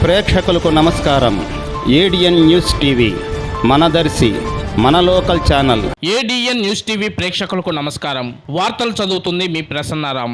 ప్రేక్షకులకు నమస్కారం. ADN news TV మనదర్శి మన local channel. ADN news TV ప్రేక్షకులకు నమస్కారం. వార్తలు చదువుతుంది మీ ప్రసన్నారాం.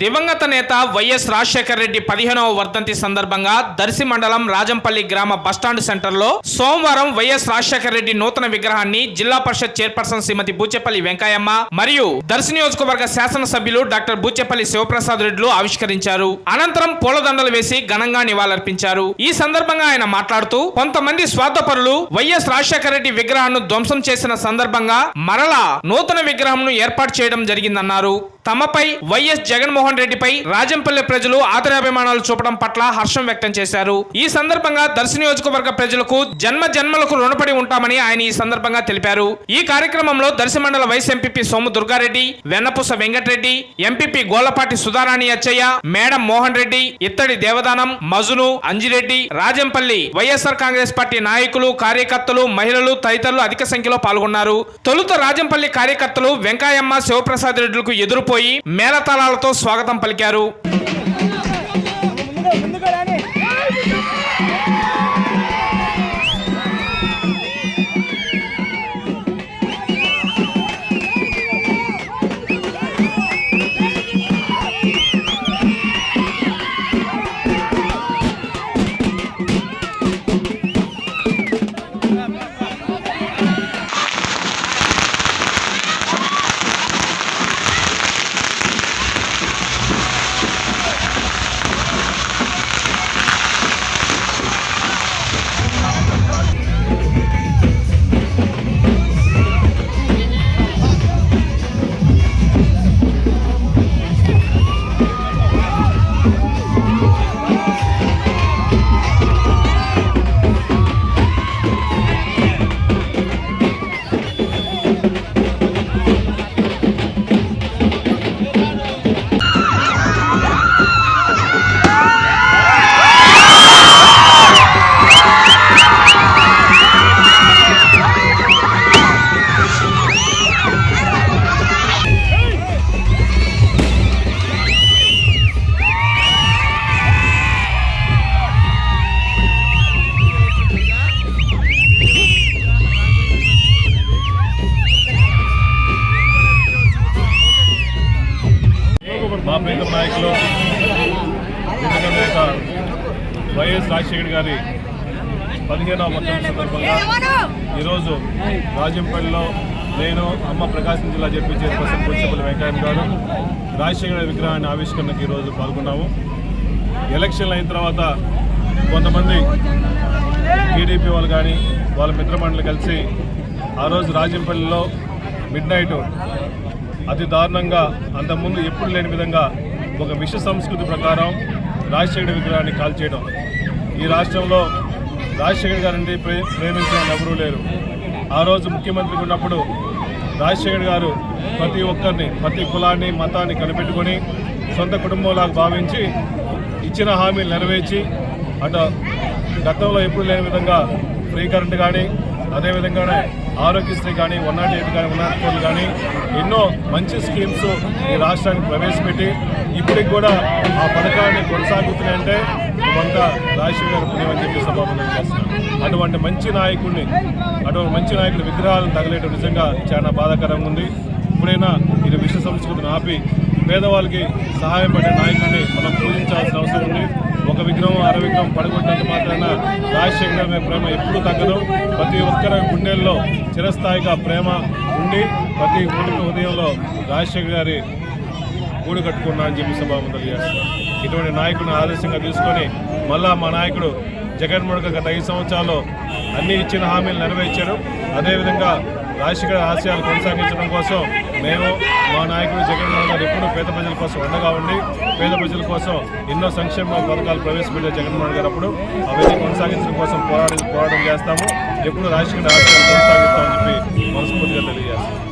దివంగత నేత వైఎస్ రాజశేఖర రెడ్డి 15వ వర్ధంతి సందర్భంగా దర్శి మండలం రాజంపల్లి గ్రామ బస్టాండ్ సెంటర్లో సోమవారం వైఎస్ రాజశేఖర రెడ్డి నూతన విగ్రహాన్ని జిల్లా పరిషత్ చైర్పర్సన్ శ్రీమతి బూచేపల్లి వెంకయ్యమ్మ మరియు దర్శి నియోజకవర్గ శాసనసభ్యులు డాక్టర్ బూచేపల్లి శివప్రసాద్ రెడ్డిలు ఆవిష్కరించారు. అనంతరం పూలదండలు వేసి ఘనంగా నివాళులర్పించారు. ఈ సందర్భంగా ఆయన మాట్లాడుతూ కొంతమంది స్వార్థపరులు వైఎస్ రాజశేఖర రెడ్డి విగ్రహాన్ని ధ్వంసం చేసిన సందర్భంగా మరలా నూతన విగ్రహంను ఏర్పాటు చేయడం జరిగిందన్నారు. తమపై వైఎస్ జగన్మోహన్ రెడ్డిపై రాజంపల్లి ప్రజలు ఆదరాభిమానాలు చూపడం పట్ల హర్షం వ్యక్తం చేశారు. ఈ సందర్భంగా దర్శి నియోజకవర్గ ప్రజలకు జన్మలకు రుణపడి ఉంటామని ఆయన ఈ సందర్భంగా తెలిపారు. ఈ కార్యక్రమంలో దర్శి మండల vice MPP Somu Durgareddy, Vennapusa Venkatareddy, MPP Golapati Sudharani Achaiah, madam Mohan Reddy, Ittadi Devadanam, మజును, Anjireddy, Rajampalli YSR Congress party నాయకులు, కార్యకర్తలు, మహిళలు తదితరులు అధిక సంఖ్యలో పాల్గొన్నారు. తొలుత రాజంపల్లి కార్యకర్తలు వెంకయ్యమ్మ, శివప్రసాద్ రెడ్డిలకు ఎదురుపోయి మేళతాళాలతో స్వాగతం పలికారు. మా ప్రీత నాయకులు దివంగత నేత వైఎస్ రాజశేఖర్ గారి 15వ వర్ధంతి సందర్భంగా ఈరోజు రాజంపల్లిలో నేను, అమ్మ ప్రకాశం జిల్లా జడ్పీ చైర్పర్సన్ బూచేపల్లి వెంకయ్య గారు రాజశేఖర విగ్రహాన్ని ఆవిష్కరణకు ఈరోజు పాల్గొన్నాము. ఎలక్షన్లు అయిన తర్వాత కొంతమంది టీడీపీ వాళ్ళు కానీ వాళ్ళ మిత్రమండలి కలిసి ఆ రోజు రాజంపల్లిలో మిడ్నైట్ అతి దారుణంగా అంతకుముందు ఎప్పుడు లేని విధంగా ఒక విష సంస్కృతి ప్రకారం రాజశేఖర విగ్రహాన్ని కాల్చేయడం. ఈ రాష్ట్రంలో రాజశేఖర్ గారిని ప్రేమించిన ఎవరూ లేరు. ఆ రోజు ముఖ్యమంత్రి ఉన్నప్పుడు రాజశేఖర్ గారు ప్రతి ఒక్కరిని, ప్రతి కులాన్ని, మతాన్ని కనిపెట్టుకొని సొంత కుటుంబంలాగా భావించి ఇచ్చిన హామీలు నెరవేర్చి అటు గతంలో ఎప్పుడు లేని విధంగా ఫ్రీ కరెంట్ కానీ, అదేవిధంగానే ఆరోగ్యశ్రీ కానీ, 108 కానీ, 104 కానీ ఎన్నో మంచి స్కీమ్స్ ఈ రాష్ట్రానికి ప్రవేశపెట్టి ఇప్పటికి కూడా ఆ పథకాన్ని కొనసాగుతున్నాయంటే ఇవంతా రాజశేఖర్ గారి పుణ్యం అని చెప్పి సభాపంగా చేస్తున్నాం. అటువంటి మంచి నాయకుడి విగ్రహాలను తగలేయడం నిజంగా చాలా బాధాకరంగా ఉంది. ఇప్పుడైనా ఇది విష సంస్కృతిని ఆపి పేదవాళ్ళకి సహాయం పడే నాయకుడిని మనం పూజించాల్సిన అవసరం ఉంది. ఒక విగ్రహం, అర విగ్రహం పడగొట్టినంత మాత్రాన రాజశేఖర్ గారి ప్రేమ ఎప్పుడూ తగ్గదు. ప్రతి ఒక్కరి గుండెల్లో చిరస్థాయిగా ప్రేమ ఉండి ప్రతి ఉదయంలో రాజశేఖర్ గారి గూడు కట్టుకున్నా అని చెప్పి సభాపంగా తెలియజేస్తున్నాం. ఇటువంటి నాయకుడిని ఆదర్శంగా తీసుకొని మళ్ళా మా నాయకుడు జగన్మోహన్ గత 5 సంవత్సరాల్లో అన్ని ఇచ్చిన హామీలు నెరవేర్చారు. అదేవిధంగా రాజశేఖర్ ఆశయాలు కొనసాగించడం కోసం మేము, మా నాయకుడు జగన్మోహన్ గారు ఎప్పుడూ పేద ప్రజల కోసం అండగా ఉండి పేద ప్రజల కోసం ఎన్నో సంక్షేమ పథకాలు ప్రవేశపెట్టే జగన్మోహన్ గారు అప్పుడు అవన్నీ కొనసాగించడం కోసం పోరాటం చేస్తాము. ఎప్పుడు రాజశేఖర్ ఆశయాలు కొనసాగిస్తామని చెప్పి మనస్ఫూర్తిగా తెలియజేస్తాము.